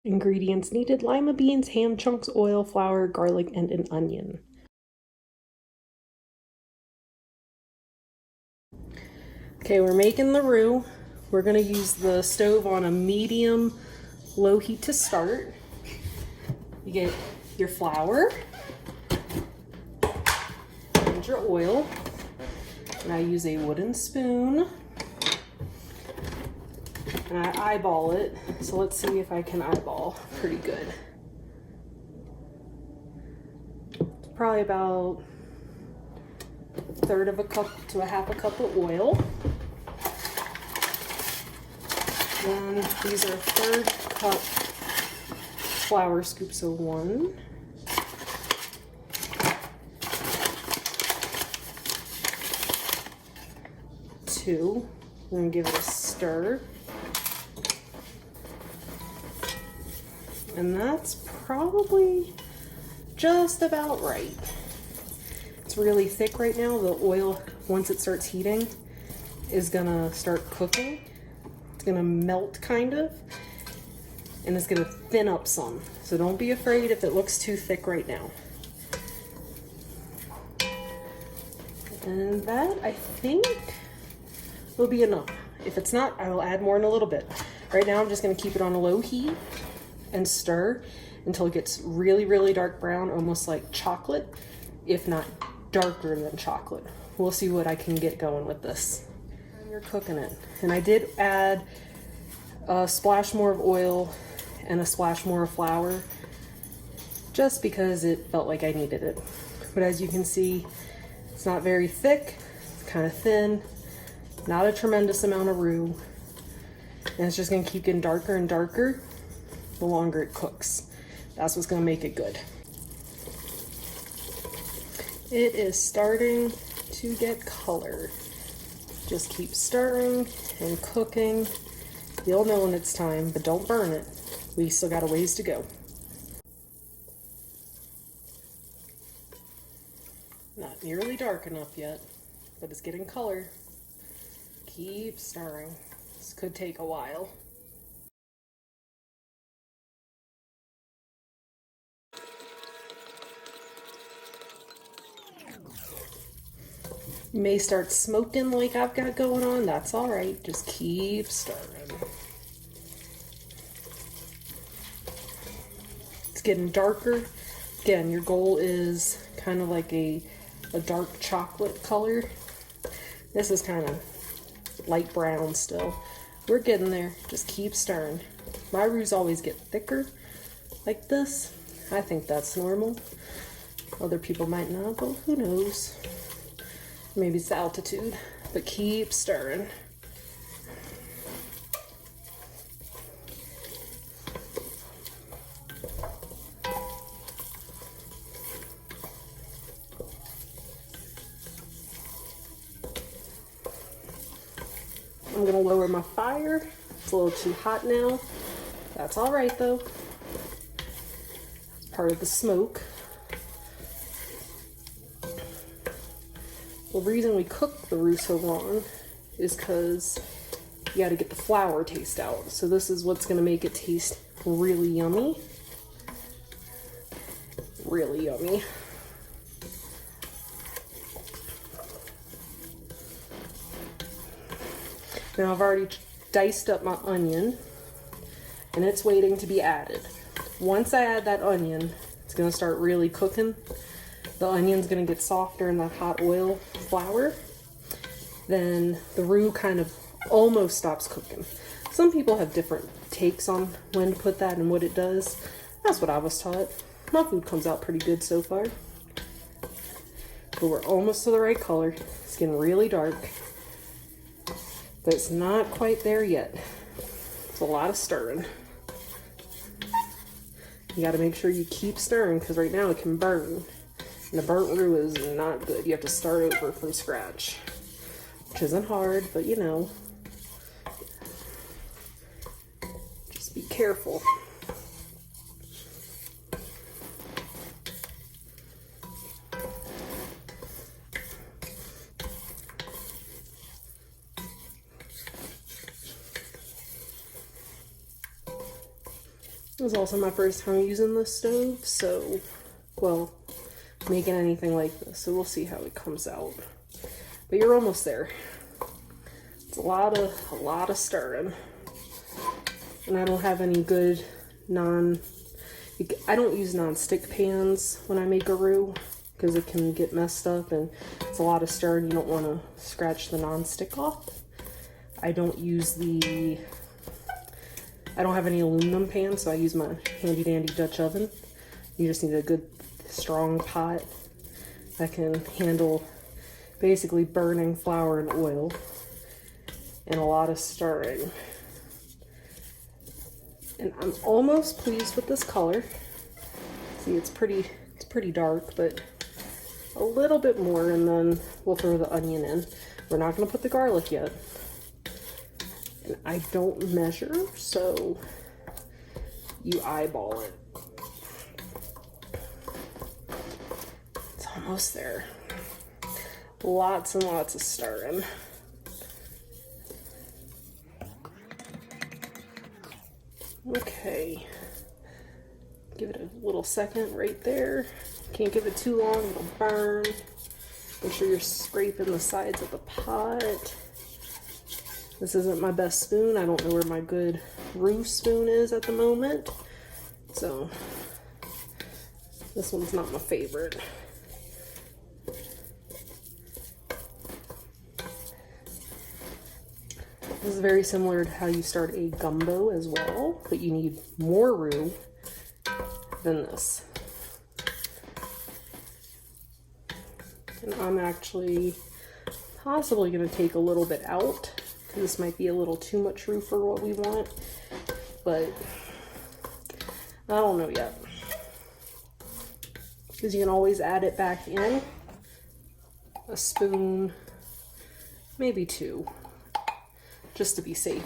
Ingredients needed: lima beans, ham chunks, oil, flour, garlic, and an onion. Okay, we're making the roux. We're gonna use the stove on a medium low heat to start. You get your flour and your oil. And I use a wooden spoon. And I eyeball it. So let's see if I can eyeball pretty good. It's probably about a third of a cup to a half a cup of oil. Then these are third cup flour scoops, so 1, 2. We're gonna give it a stir. And that's probably just about right. It's really thick right now. The oil, once it starts heating, is gonna start cooking. It's gonna melt kind of, and it's gonna thin up some. So don't be afraid if it looks too thick right now. And that, I think, will be enough. If it's not, I will add more in a little bit. Right now I'm just gonna keep it on a low heat and stir until it gets really, really dark brown, almost like chocolate, if not darker than chocolate. We'll see what I can get going with this. And you're cooking it. And I did add a splash more of oil and a splash more of flour, just because it felt like I needed it. But as you can see, it's not very thick, it's kind of thin, not a tremendous amount of roux, and it's just gonna keep getting darker and darker the longer it cooks. That's what's gonna make it good. It is starting to get color. Just keep stirring and cooking. You'll know when it's time, but don't burn it. We still got a ways to go. Not nearly dark enough yet, but it's getting color. Keep stirring. This could take a while. You may start smoking like I've got going on. That's all right. Just keep stirring. It's getting darker. Again, your goal is kind of like a dark chocolate color. This is kind of light brown still. We're getting there. Just keep stirring. My roux always get thicker like this. I think that's normal. Other people might not, but who knows? Maybe it's the altitude, but keep stirring. I'm gonna lower my fire. It's a little too hot now. That's all right though. It's part of the smoke. The reason we cook the roux so long is because you got to get the flour taste out. So this is what's going to make it taste really yummy. Really yummy. Now I've already diced up my onion and it's waiting to be added. Once I add that onion, it's going to start really cooking. The onion's gonna get softer in that hot oil flour. Then the roux kind of almost stops cooking. Some people have different takes on when to put that and what it does. That's what I was taught. My food comes out pretty good so far. But we're almost to the right color. It's getting really dark, but it's not quite there yet. It's a lot of stirring. You gotta make sure you keep stirring because right now it can burn. And the burnt roux is not good. You have to start over from scratch, which isn't hard, but you know, just be careful. It was also my first time using this stove, so, well, making anything like this, so we'll see how it comes out. But you're almost there. It's a lot of stirring. And I don't have any good I don't use non-stick pans when I make a roux, because it can get messed up and it's a lot of stir and you don't want to scratch the non-stick off. I don't have any aluminum pans, so I use my handy dandy Dutch oven. You just need a good strong pot that can handle basically burning flour and oil and a lot of stirring. And I'm almost pleased with this color. See, it's pretty dark, but a little bit more, and then we'll throw the onion in. We're not going to put the garlic yet. And I don't measure, so you eyeball it. It's almost there. Lots and lots of stirring. Okay. Give it a little second right there. Can't give it too long, it'll burn. Make sure you're scraping the sides of the pot. This isn't my best spoon. I don't know where my good roux spoon is at the moment. So, this one's not my favorite. This is very similar to how you start a gumbo as well, but you need more roux than this. And I'm actually possibly going to take a little bit out, because this might be a little too much roux for what we want, but I don't know yet. Because you can always add it back in. A spoon, maybe two, just to be safe.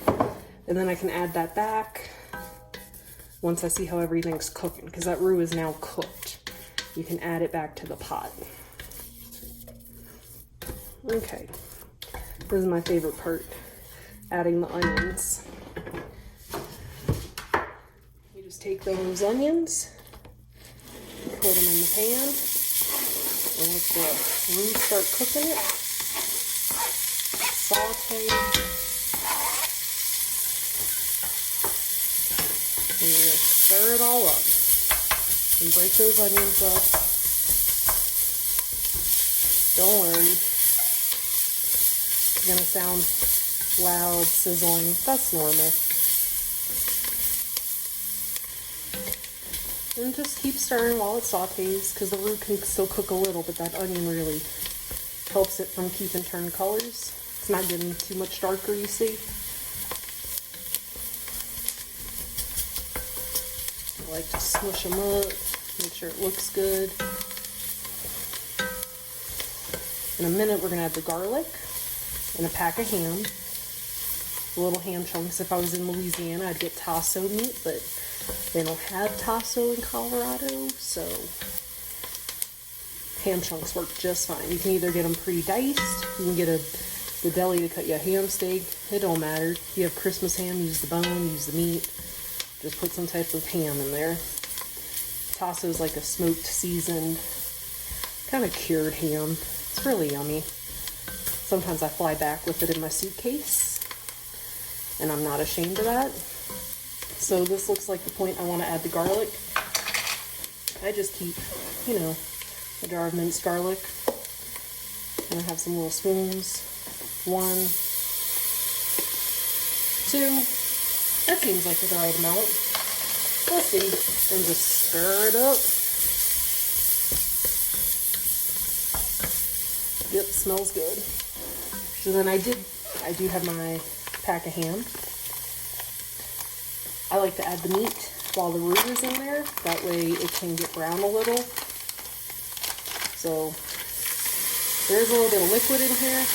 And then I can add that back once I see how everything's cooking, because that roux is now cooked. You can add it back to the pot. Okay, this is my favorite part, adding the onions. You just take those onions, put them in the pan, and let the roux start cooking it. Saute. And you're going to stir it all up and break those onions up. Don't worry. It's going to sound loud, sizzling. That's normal. And just keep stirring while it sautés, because the roux can still cook a little, but that onion really helps it from keeping turn colors. It's not getting too much darker, you see. I like to smush them up, make sure it looks good. In a minute, we're going to add the garlic and a pack of ham. Little ham chunks. If I was in Louisiana, I'd get tasso meat, but they don't have tasso in Colorado, so ham chunks work just fine. You can either get them pre-diced, you can get the deli to cut you a ham steak. It don't matter. If you have Christmas ham, use the bone, use the meat. Just put some type of ham in there. Tasso is like a smoked, seasoned, kind of cured ham. It's really yummy. Sometimes I fly back with it in my suitcase, and I'm not ashamed of that. So this looks like the point I want to add the garlic. I just keep, a jar of minced garlic, and I have some little spoons. 1, 2. That seems like the right amount. Let's see. And just stir it up. Yep, smells good. So then I do have my pack of ham. I like to add the meat while the roux is in there. That way it can get brown a little. So there's a little bit of liquid in here.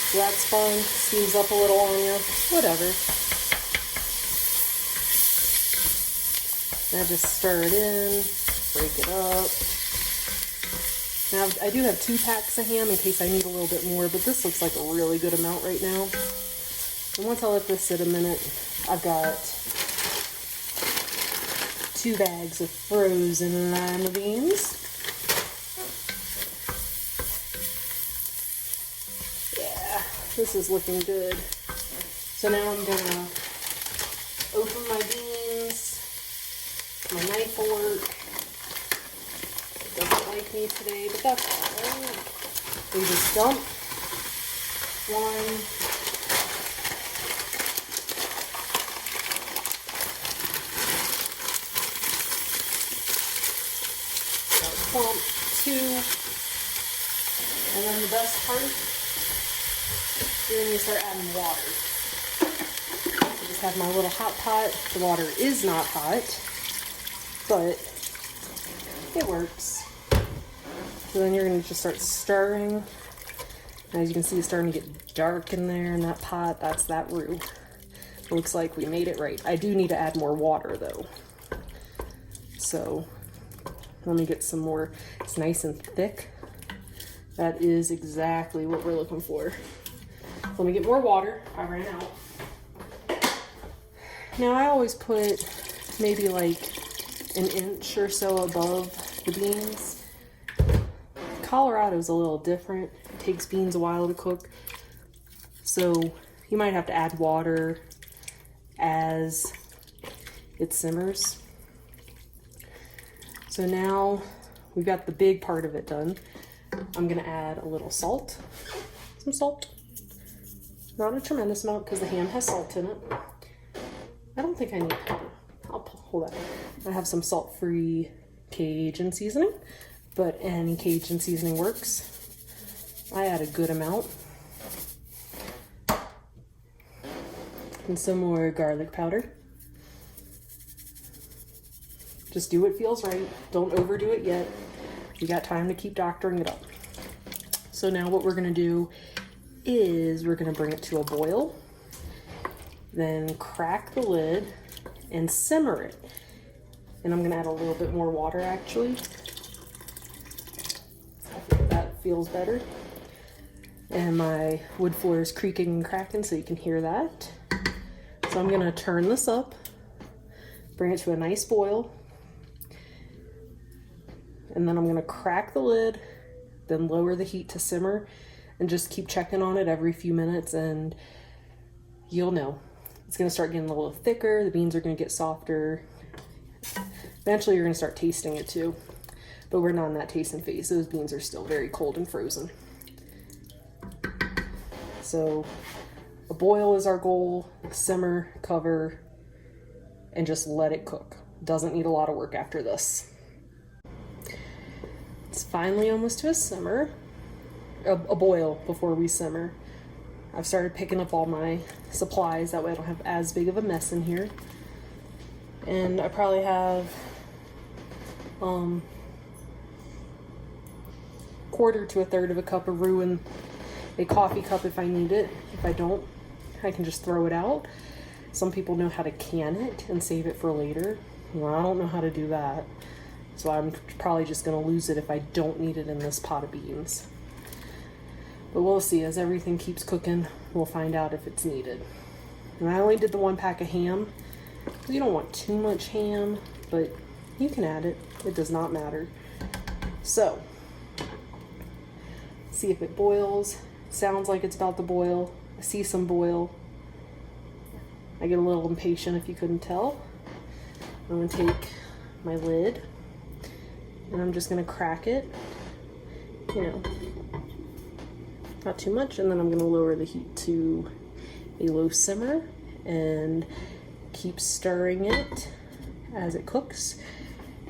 So that's fun. Steams up a little on you. Whatever. Now just stir it in. Break it up. Now, I do have 2 packs of ham in case I need a little bit more, but this looks like a really good amount right now. And once I let this sit a minute, I've got 2 bags of frozen lima beans. Yeah, this is looking good. So now I'm gonna open my beans. My knife will work. It doesn't like me today, but that's alright. We just dump 1, clump 2, and then the best part, you're going to start adding water. I just have my little hot pot. The water is not hot, but it works. So then you're going to just start stirring. And as you can see, it's starting to get dark in there in that pot. That's that roux. It looks like we made it right. I do need to add more water though. So let me get some more. It's nice and thick. That is exactly what we're looking for. Let me get more water. I ran out. Now I always put maybe like an inch or so above the beans. Colorado's a little different. It takes beans a while to cook. So you might have to add water as it simmers. So now we've got the big part of it done. I'm gonna add a little salt. Some salt. Not a tremendous amount because the ham has salt in it. I don't think I need pepper. Hold that. I have some salt-free Cajun seasoning, but any Cajun seasoning works. I add a good amount. And some more garlic powder. Just do what feels right. Don't overdo it yet. You got time to keep doctoring it up. So now what we're gonna do is we're gonna bring it to a boil, then crack the lid and simmer it. And I'm gonna add a little bit more water actually. I think that feels better. And my wood floor is creaking and cracking so you can hear that. So I'm gonna turn this up, bring it to a nice boil, and then I'm gonna crack the lid, then lower the heat to simmer, and just keep checking on it every few minutes and you'll know. It's gonna start getting a little thicker, the beans are gonna get softer. Eventually you're gonna start tasting it too, but we're not in that tasting phase. Those beans are still very cold and frozen. So a boil is our goal, simmer, cover, and just let it cook. Doesn't need a lot of work after this. It's finally almost to a simmer, a boil before we simmer. I've started picking up all my supplies, that way I don't have as big of a mess in here. And I probably have quarter to a third of a cup of roux in a coffee cup if I need it. If I don't, I can just throw it out. Some people know how to can it and save it for later. Well, I don't know how to do that. So I'm probably just gonna lose it if I don't need it in this pot of beans. But we'll see, as everything keeps cooking, we'll find out if it's needed. And I only did the 1 pack of ham. You don't want too much ham, but you can add it. It does not matter. So, see if it boils. Sounds like it's about to boil. I see some boil. I get a little impatient if you couldn't tell. I'm gonna take my lid and I'm just gonna crack it, you know, not too much, and then I'm gonna lower the heat to a low simmer and keep stirring it as it cooks.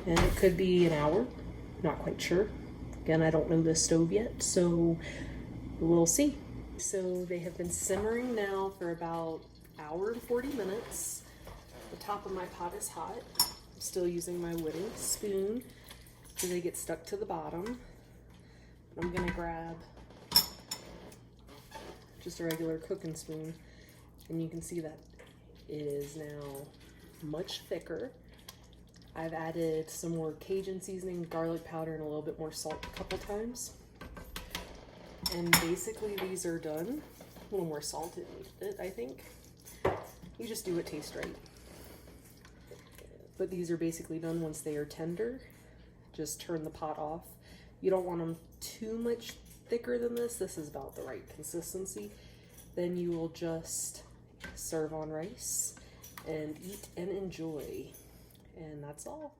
And it could be an hour, not quite sure. Again, I don't know the stove yet, so we'll see. So they have been simmering now for about an hour and 40 minutes. The top of my pot is hot. I'm still using my wooden spoon so they get stuck to the bottom. I'm gonna grab just a regular cooking spoon, and you can see that it is now much thicker. I've added some more Cajun seasoning, garlic powder, and a little bit more salt a couple times. And basically these are done. A little more salt in it, I think. You just do what tastes right. but these are basically done once they are tender. Just turn the pot off. You don't want them too much thicker than this. This is about the right consistency. Then you will just serve on rice and eat and enjoy. And that's all.